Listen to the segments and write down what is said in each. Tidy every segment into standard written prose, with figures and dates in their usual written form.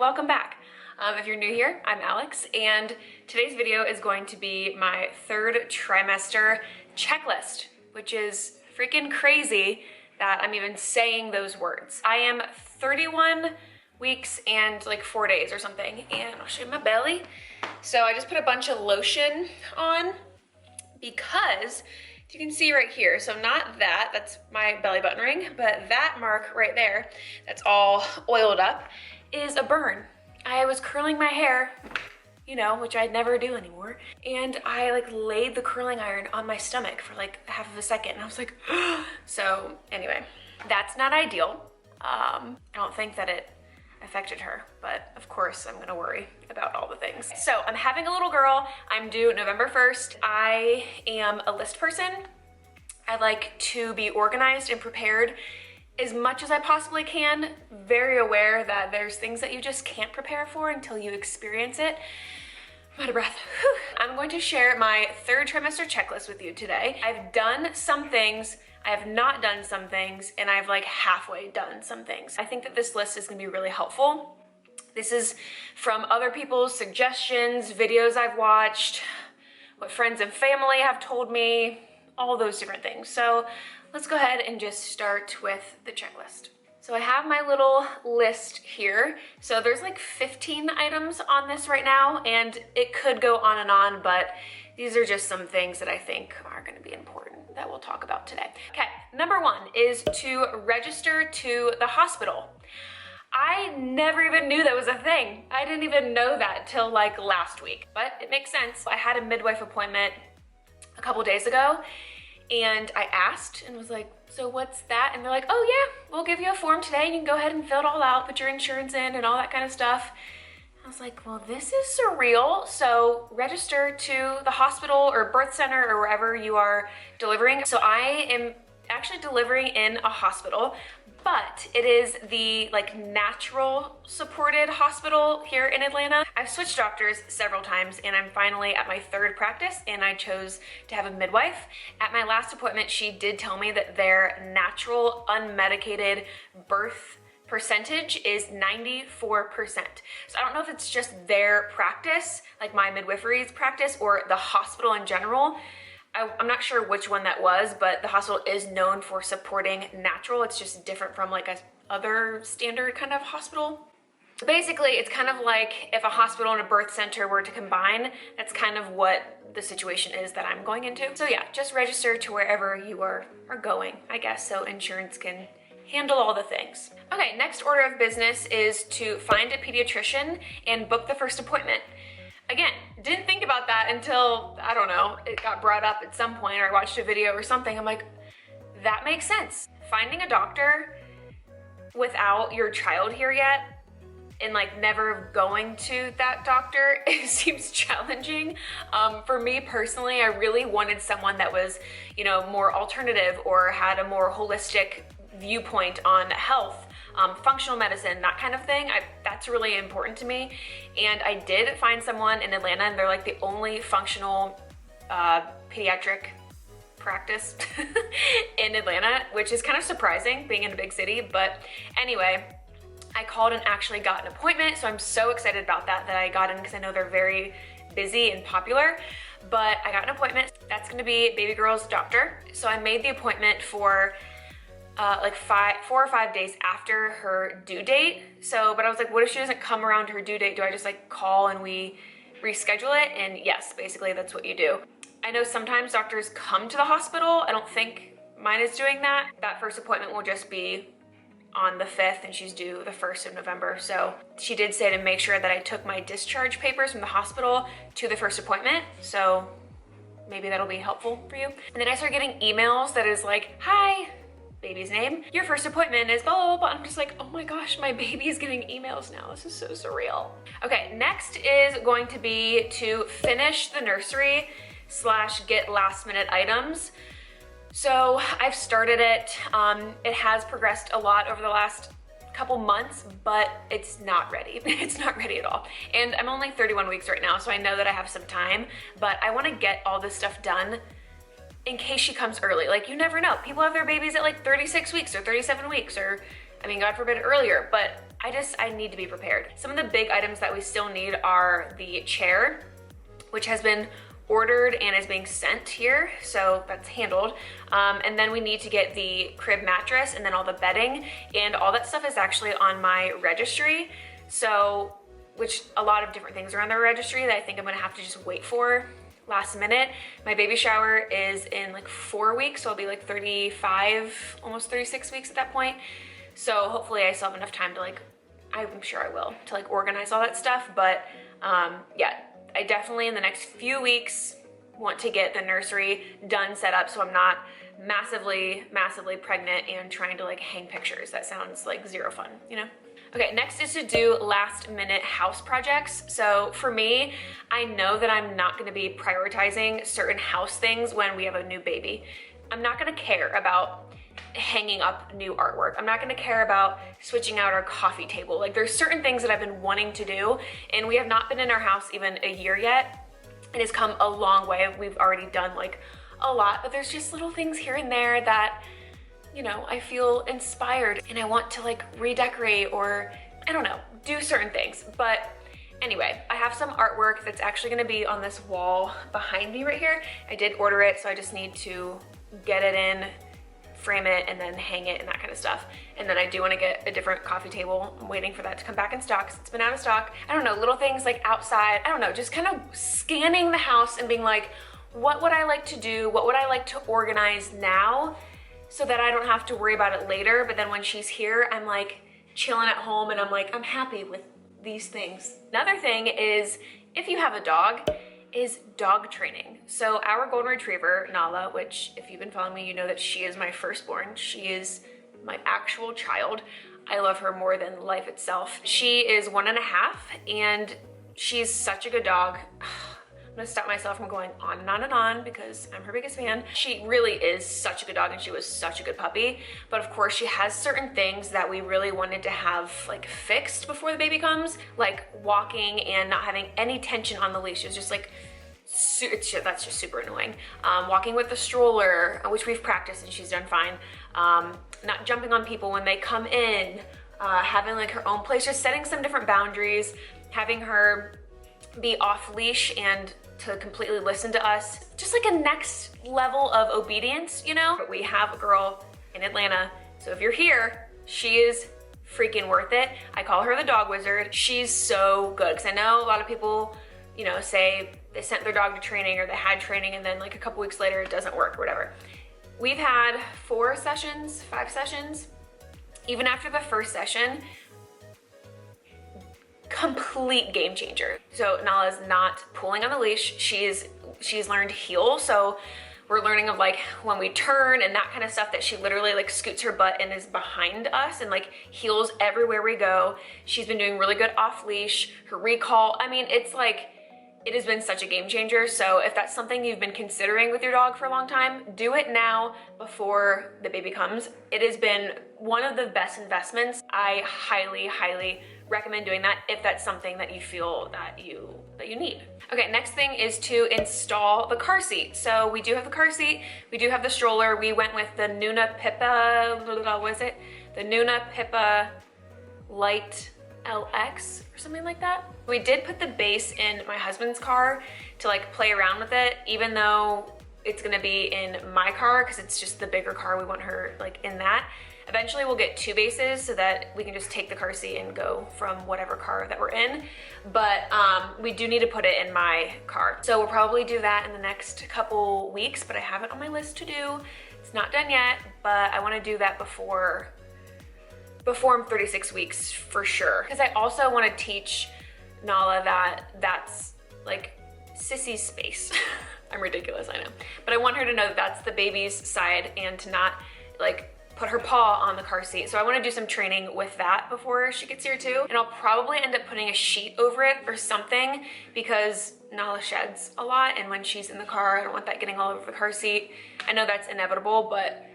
welcome back. If you're new here, I'm Alex, and today's video is going to be my third trimester checklist, which is freaking crazy that I'm even saying those words. I am 31 weeks and like 4 days or something, and I'll show you my belly. So I just put a bunch of lotion on because you can see right here, so not that, that's my belly button ring, but that mark right there, that's all oiled up, is a burn. I was curling my hair, you know, which I never do anymore, and I like laid the curling iron on my stomach for like half of a second, and I was like, so anyway, that's not ideal. I don't think that it affected her, but of course I'm gonna worry about all the things. So I'm having a little girl. I'm due November 1st. I am a list person. I like to be organized and prepared as much as I possibly can. Very aware that there's things that you just can't prepare for until you experience it. I'm out of breath. Whew. I'm going to share my third trimester checklist with you today. I've done some things, I have not done some things, and I've like halfway done some things. I think that this list is gonna be really helpful. This is from other people's suggestions, videos I've watched, what friends and family have told me, all those different things. So let's go ahead and just start with the checklist. So I have my little list here. So there's like 15 items on this right now, and it could go on, but these are just some things that I think are gonna be important that we'll talk about today. Okay, number one is to register to the hospital. I never even knew that was a thing. I didn't even know that till like last week, but it makes sense. I had a midwife appointment a couple days ago, and I asked and was like, so what's that? And they're like, oh yeah, we'll give you a form today and you can go ahead and fill it all out, put your insurance in and all that kind of stuff. I was like, well, this is surreal. So register to the hospital or birth center or wherever you are delivering. So I am actually delivering in a hospital, but it is the like natural supported hospital here in Atlanta. I've switched doctors several times, and I'm finally at my third practice, and I chose to have a midwife. At my last appointment, she did tell me that their natural unmedicated birth percentage is 94%. So I don't know if it's just their practice, like my midwifery's practice, or the hospital in general. I'm not sure which one that was, but the hospital is known for supporting natural. It's just different from like a other standard kind of hospital. So basically, it's kind of like if a hospital and a birth center were to combine, that's kind of what the situation is that I'm going into. So yeah, just register to wherever you are going, I guess, so insurance can handle all the things. Okay, next order of business is to find a pediatrician and book the first appointment. Again, didn't think about that until, I don't know, it got brought up at some point or I watched a video or something. I'm like, that makes sense. Finding a doctor without your child here yet and like never going to that doctor, it seems challenging. For me personally, I really wanted someone that was, you know, more alternative or had a more holistic viewpoint on health. Functional medicine, that kind of thing. That's really important to me. And I did find someone in Atlanta, and they're like the only functional pediatric practice in Atlanta, which is kind of surprising being in a big city. But anyway, I called and actually got an appointment. So I'm so excited about that I got in, because I know they're very busy and popular. But I got an appointment. That's gonna be baby girl's doctor. So I made the appointment for like 4 or 5 days after her due date. So, but I was like, what if she doesn't come around to her due date? Do I just like call and we reschedule it? And yes, basically that's what you do. I know sometimes doctors come to the hospital. I don't think mine is doing that. That first appointment will just be on the 5th, and she's due the 1st of November. So she did say to make sure that I took my discharge papers from the hospital to the first appointment. So maybe that'll be helpful for you. And then I started getting emails that is like, hi, baby's name, your first appointment is blah, blah, blah. I'm just like, oh my gosh, my baby is getting emails now. This is so surreal. Okay, next is going to be to finish the nursery / get last minute items. So I've started it. It has progressed a lot over the last couple months, but it's not ready. It's not ready at all. And I'm only 31 weeks right now, so I know that I have some time, but I wanna get all this stuff done in case she comes early. Like, you never know. People have their babies at like 36 weeks or 37 weeks, or I mean, God forbid earlier, but I need to be prepared. Some of the big items that we still need are the chair, which has been ordered and is being sent here, so that's handled. And then we need to get the crib mattress and then all the bedding, and all that stuff is actually on my registry. So, which a lot of different things are on the registry that I think I'm gonna have to just wait for last minute. My baby shower is in like 4 weeks, so I'll be like 35, almost 36 weeks at that point. So hopefully I still have enough time to like, I'm sure I will, to like organize all that stuff. But yeah, I definitely in the next few weeks want to get the nursery done, set up, so I'm not massively pregnant and trying to like hang pictures. That sounds like zero fun, you know? Okay, next is to do last minute house projects. So for me, I know that I'm not gonna be prioritizing certain house things when we have a new baby. I'm not gonna care about hanging up new artwork. I'm not gonna care about switching out our coffee table. Like there's certain things that I've been wanting to do, and we have not been in our house even a year yet. It has come a long way. We've already done like a lot, but there's just little things here and there that, you know, I feel inspired and I want to like redecorate or, I don't know, do certain things. But anyway, I have some artwork that's actually gonna be on this wall behind me right here. I did order it, so I just need to get it in, frame it, and then hang it and that kind of stuff. And then I do want to get a different coffee table. I'm waiting for that to come back in stock because it's been out of stock. I don't know, little things like outside, I don't know, just kind of scanning the house and being like, what would I like to do? What would I like to organize now so that I don't have to worry about it later? But then when she's here, I'm like chilling at home and I'm like, I'm happy with these things. Another thing is, if you have a dog, is dog training. So our golden retriever, Nala, which if you've been following me, you know that she is my firstborn. She is my actual child. I love her more than life itself. She is 1.5 and she's such a good dog. I'm gonna stop myself from going on and on and on because I'm her biggest fan. She really is such a good dog and she was such a good puppy. But of course she has certain things that we really wanted to have like fixed before the baby comes, like walking and not having any tension on the leash. It's just like, that's just super annoying. Walking with the stroller, which we've practiced and she's done fine. Not jumping on people when they come in, having like her own place, just setting some different boundaries, having her be off leash and to completely listen to us. Just like a next level of obedience, you know? But we have a girl in Atlanta, so if you're here, she is freaking worth it. I call her the dog wizard. She's so good, because I know a lot of people, you know, say they sent their dog to training or they had training and then like a couple weeks later it doesn't work or whatever. We've had 5 sessions. Even after the first session, complete game changer. So Nala's not pulling on the leash. She's learned heel. So we're learning of like when we turn and that kind of stuff, that she literally like scoots her butt and is behind us and like heels everywhere we go. She's been doing really good off leash. Her recall, I mean, it's like, it has been such a game changer. So if that's something you've been considering with your dog for a long time, do it now before the baby comes. It has been one of the best investments. I highly, highly recommend doing that if that's something that you feel that you need. Okay, next thing is to install the car seat. So we do have the car seat, we do have the stroller. We went with the Nuna Pippa, what is it? The Nuna Pippa Light LX or something like that. We did put the base in my husband's car to like play around with it, even though it's gonna be in my car because it's just the bigger car. We want her like in that. Eventually we'll get 2 bases so that we can just take the car seat and go from whatever car that we're in. But we do need to put it in my car. So we'll probably do that in the next couple weeks, but I have it on my list to do. It's not done yet, but I wanna do that before I'm 36 weeks for sure. Because I also want to teach Nala that that's like sissy space. I'm ridiculous, I know. But I want her to know that that's the baby's side and to not like put her paw on the car seat. So I want to do some training with that before she gets here too. And I'll probably end up putting a sheet over it or something because Nala sheds a lot. And when she's in the car, I don't want that getting all over the car seat. I know that's inevitable, but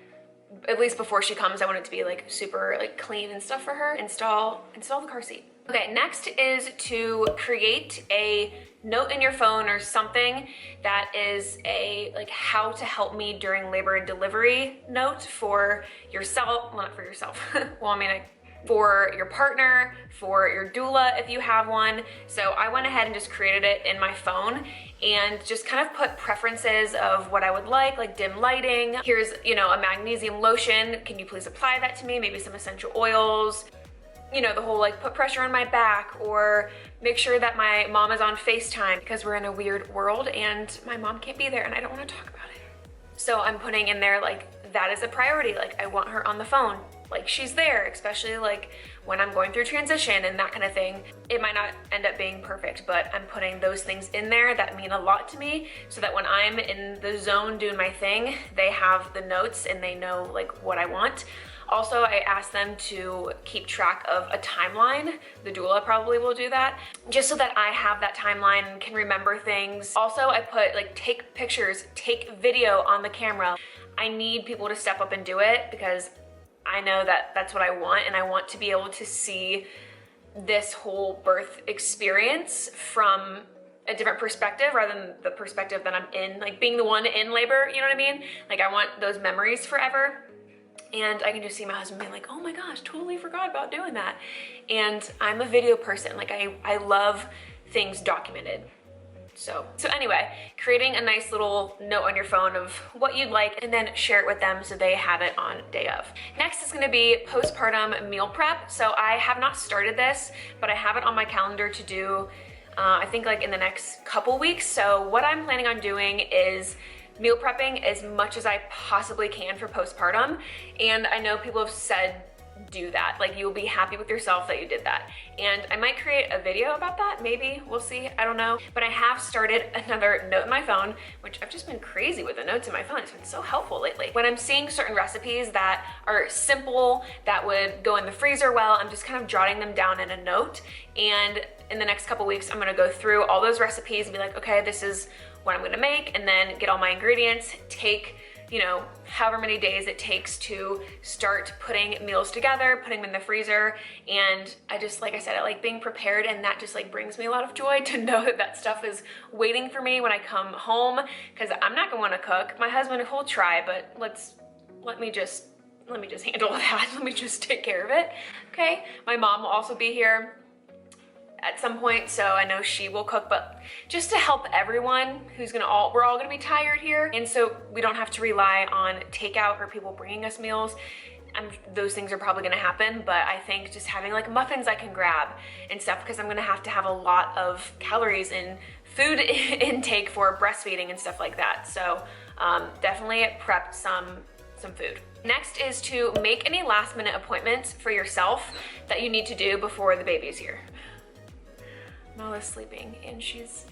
at least before she comes, I want it to be like super like clean and stuff for her. Install the car seat. Okay, next is to create a note in your phone or something that is a like how to help me during labor and delivery note for yourself. Well, not for yourself. Well, I mean, for your partner, for your doula if you have one. So I went ahead and just created it in my phone and just kind of put preferences of what I would like dim lighting. Here's, you know, a magnesium lotion. Can you please apply that to me? Maybe some essential oils. You know, the whole like put pressure on my back, or make sure that my mom is on FaceTime because we're in a weird world and my mom can't be there and I don't want to talk about it. So I'm putting in there like that is a priority. Like I want her on the phone. Like she's there, especially like when I'm going through transition and that kind of thing. It might not end up being perfect, but I'm putting those things in there that mean a lot to me so that when I'm in the zone doing my thing, they have the notes and they know like what I want. Also, I asked them to keep track of a timeline. The doula probably will do that, just so that I have that timeline and can remember things. Also, I put like take pictures, take video on the camera. I need people to step up and do it because I know that that's what I want, and I want to be able to see this whole birth experience from a different perspective rather than the perspective that I'm in, like being the one in labor, you know what I mean? Like I want those memories forever. And I can just see my husband being like, oh my gosh, totally forgot about doing that. And I'm a video person. Like I love things documented. So anyway, creating a nice little note on your phone of what you'd like and then share it with them so they have it on day of. Next is gonna be postpartum meal prep. So I have not started this, but I have it on my calendar to do, I think like in the next couple weeks. So what I'm planning on doing is meal prepping as much as I possibly can for postpartum. And I know people have said, do that. Like you'll be happy with yourself that you did that. And I might create a video about that, maybe, we'll see, I don't know. But I have started another note in my phone, which I've just been crazy with the notes in my phone. It's been so helpful lately. When I'm seeing certain recipes that are simple, that would go in the freezer well, I'm just kind of jotting them down in a note. And in the next couple weeks, I'm gonna go through all those recipes and be like, okay, this is what I'm gonna make, and then get all my ingredients, take, you know, however many days it takes to start putting meals together, putting them in the freezer. And I just, like I said, I like being prepared, and that just like brings me a lot of joy to know that that stuff is waiting for me when I come home, because I'm not gonna wanna cook. My husband will try, but let me just handle that. Let me just take care of it. Okay, my mom will also be here at some point, so I know she will cook, but just to help everyone we're all gonna be tired here, and so we don't have to rely on takeout or people bringing us meals. Those things are probably gonna happen, but I think just having like muffins I can grab and stuff, because I'm gonna have to have a lot of calories in food intake for breastfeeding and stuff like that. So definitely prepped some food. Next is to make any last minute appointments for yourself that you need to do before the baby's here. Nala's sleeping and she's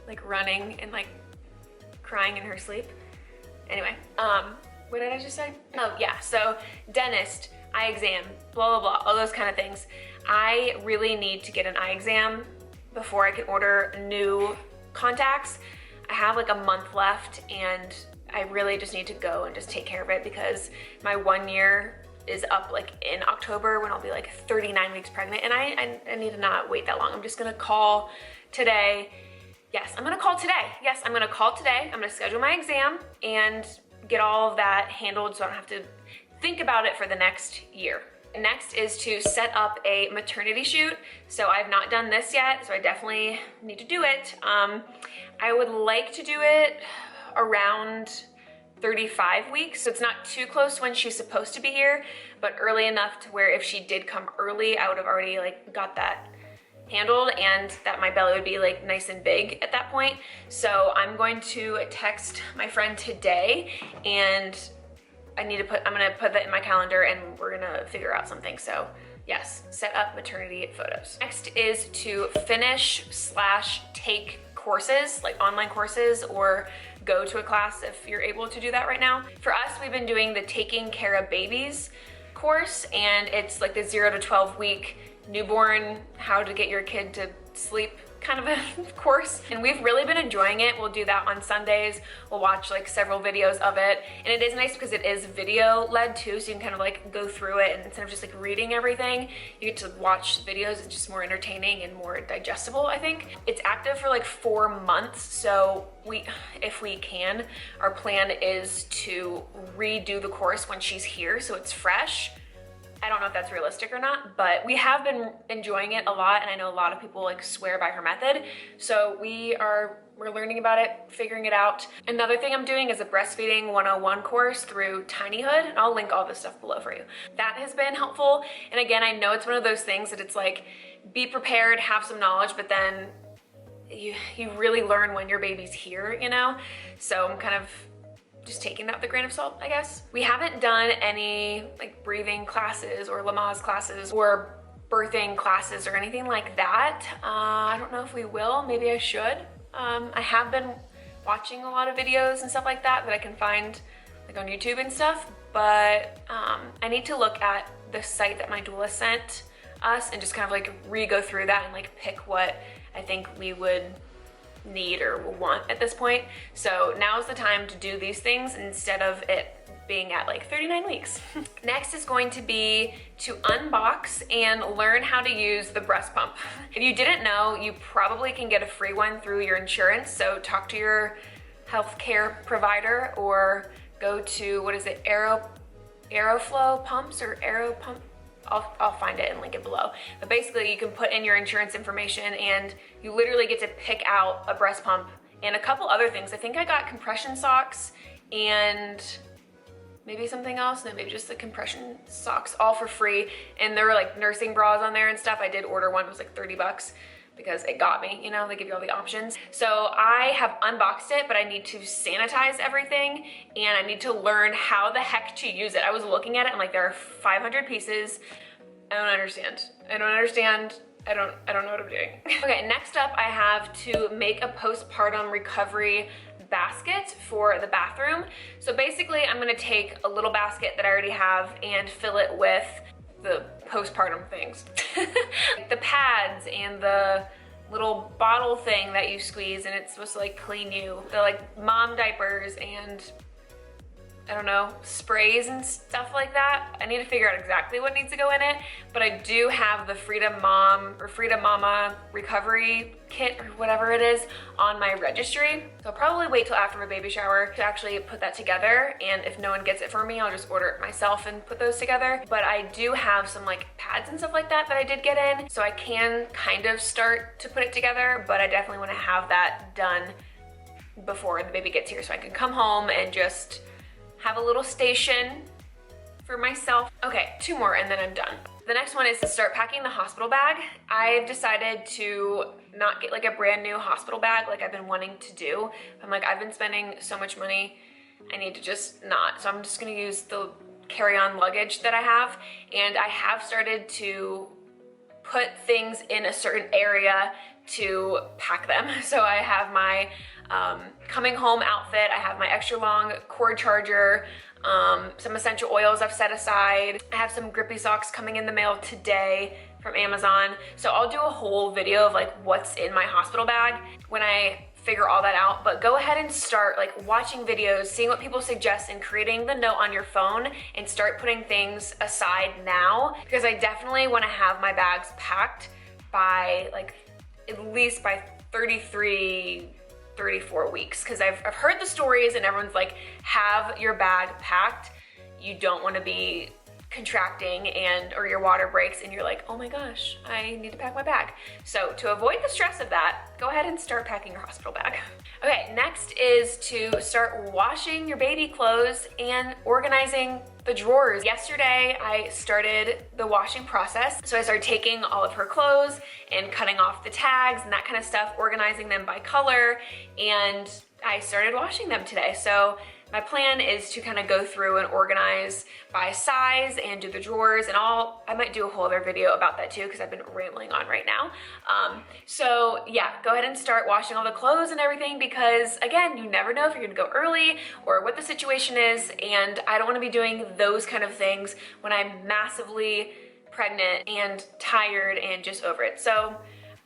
like running and like crying in her sleep. Anyway, what did I just say? Oh yeah, so dentist, eye exam, blah, blah, blah, all those kind of things. I really need to get an eye exam before I can order new contacts. I have like a month left and I really just need to go and just take care of it because my 1 year is up like in October when I'll be like 39 weeks pregnant, and I need to not wait that long. I'm just gonna call today. Yes, I'm gonna call today. Yes, I'm gonna call today. I'm gonna schedule my exam and get all of that handled so I don't have to think about it for the next year. Next is to set up a maternity shoot. So I've not done this yet, so I definitely need to do it. I would like to do it around 35 weeks, so it's not too close when she's supposed to be here, but early enough to where if she did come early, I would have already like got that handled and that my belly would be like nice and big at that point. So I'm going to text my friend today, and I'm gonna put that in my calendar and we're gonna figure out something. So yes, set up maternity photos. Next is to finish/take courses, like online courses, or go to a class if you're able to do that right now. For us, we've been doing the Taking Care of Babies course, and it's like the 0 to 12 week newborn, how to get your kid to sleep kind of a course, and we've really been enjoying it. We'll do that on Sundays. We'll watch like several videos of it, and it is nice because it is video led too, so you can kind of like go through it, and instead of just like reading everything, you get to watch videos. It's just more entertaining and more digestible, I think. It's active for like 4 months, so if we can, our plan is to redo the course when she's here so it's fresh. I don't know if that's realistic or not, but we have been enjoying it a lot, and I know a lot of people like swear by her method. So we're learning about it, figuring it out. Another thing I'm doing is a breastfeeding 101 course through Tinyhood, and I'll link all this stuff below for you. That has been helpful. And again, I know it's one of those things that it's like, be prepared, have some knowledge, but then you really learn when your baby's here, you know? So I'm kind of just taking that with a grain of salt, I guess. We haven't done any like breathing classes or Lamaze classes or birthing classes or anything like that. I don't know if we will, maybe I should. I have been watching a lot of videos and stuff like that I can find like on YouTube and stuff, but I need to look at the site that my doula sent us and just kind of like re-go through that and like pick what I think we would need or want at this point. So now is the time to do these things instead of it being at like 39 weeks. Next is going to be to unbox and learn how to use the breast pump. If you didn't know, you probably can get a free one through your insurance. So talk to your healthcare provider or go to, what is it, Aeroflow pumps or Aero pump? I'll find it and link it below. But basically you can put in your insurance information and you literally get to pick out a breast pump and a couple other things. I think I got compression socks and maybe something else. No, maybe just the compression socks, all for free. And there were like nursing bras on there and stuff. I did order one, it was like 30 bucks because it got me, you know, they give you all the options. So I have unboxed it, but I need to sanitize everything and I need to learn how the heck to use it. I was looking at it and like there are 500 pieces. I don't understand. I don't know what I'm doing. Okay, next up I have to make a postpartum recovery basket for the bathroom. So basically I'm gonna take a little basket that I already have and fill it with the postpartum things. The pads and the little bottle thing that you squeeze and it's supposed to like clean you. The like mom diapers and I don't know, sprays and stuff like that. I need to figure out exactly what needs to go in it, but I do have the Freedom Mom or Freedom Mama recovery kit or whatever it is on my registry. So I'll probably wait till after my baby shower to actually put that together. And if no one gets it for me, I'll just order it myself and put those together. But I do have some like pads and stuff like that I did get in. So I can kind of start to put it together, but I definitely want to have that done before the baby gets here so I can come home and just have a little station for myself. Okay, 2 more and then I'm done. The next one is to start packing the hospital bag. I've decided to not get like a brand new hospital bag like I've been wanting to do. I'm like, I've been spending so much money, I need to just not. So I'm just gonna use the carry-on luggage that I have. And I have started to put things in a certain area to pack them. So I have my coming home outfit, I have my extra long cord charger, some essential oils I've set aside. I have some grippy socks coming in the mail today from Amazon. So I'll do a whole video of like what's in my hospital bag when I figure all that out. But go ahead and start like watching videos, seeing what people suggest and creating the note on your phone and start putting things aside now, because I definitely want to have my bags packed by like at least by 34 weeks, because I've heard the stories and everyone's like, have your bag packed. You don't want to be contracting or your water breaks and you're like, oh my gosh, I need to pack my bag. So to avoid the stress of that, go ahead and start packing your hospital bag. Okay, next is to start washing your baby clothes and organizing the drawers. Yesterday, I started the washing process. So I started taking all of her clothes and cutting off the tags and that kind of stuff, organizing them by color, and I started washing them today. So my plan is to kind of go through and organize by size and do the drawers, and I might do a whole other video about that too because I've been rambling on right now. So yeah, go ahead and start washing all the clothes and everything, because again, you never know if you're gonna go early or what the situation is, and I don't want to be doing those kind of things when I'm massively pregnant and tired and just over it. So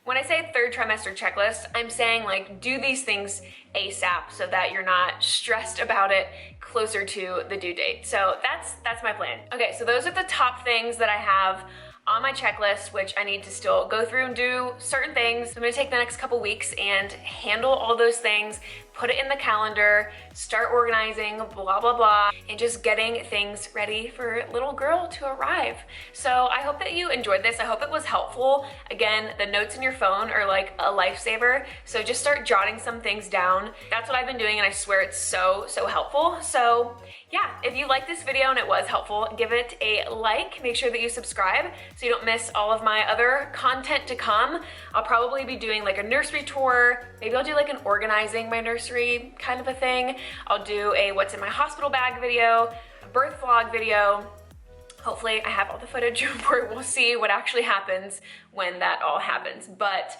when I say 3rd trimester checklist, I'm saying like do these things ASAP so that you're not stressed about it closer to the due date. So that's my plan. Okay, so those are the top things that I have on my checklist, which I need to still go through and do certain things. I'm gonna take the next couple weeks and handle all those things, put it in the calendar, start organizing, blah, blah, blah, and just getting things ready for little girl to arrive. So I hope that you enjoyed this. I hope it was helpful. Again, the notes in your phone are like a lifesaver. So just start jotting some things down. That's what I've been doing, and I swear it's so, so helpful. So yeah, if you liked this video and it was helpful, give it a like. Make sure that you subscribe so you don't miss all of my other content to come. I'll probably be doing like a nursery tour. Maybe I'll do like an organizing my nursery kind of a thing. I'll do a what's in my hospital bag video, a birth vlog video. Hopefully I have all the footage where we'll see what actually happens when that all happens. But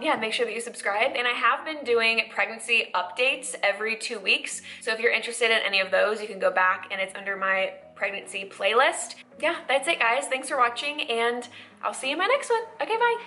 yeah, make sure that you subscribe. And I have been doing pregnancy updates every 2 weeks. So if you're interested in any of those, you can go back and it's under my pregnancy playlist. Yeah, that's it guys. Thanks for watching and I'll see you in my next one. Okay, bye.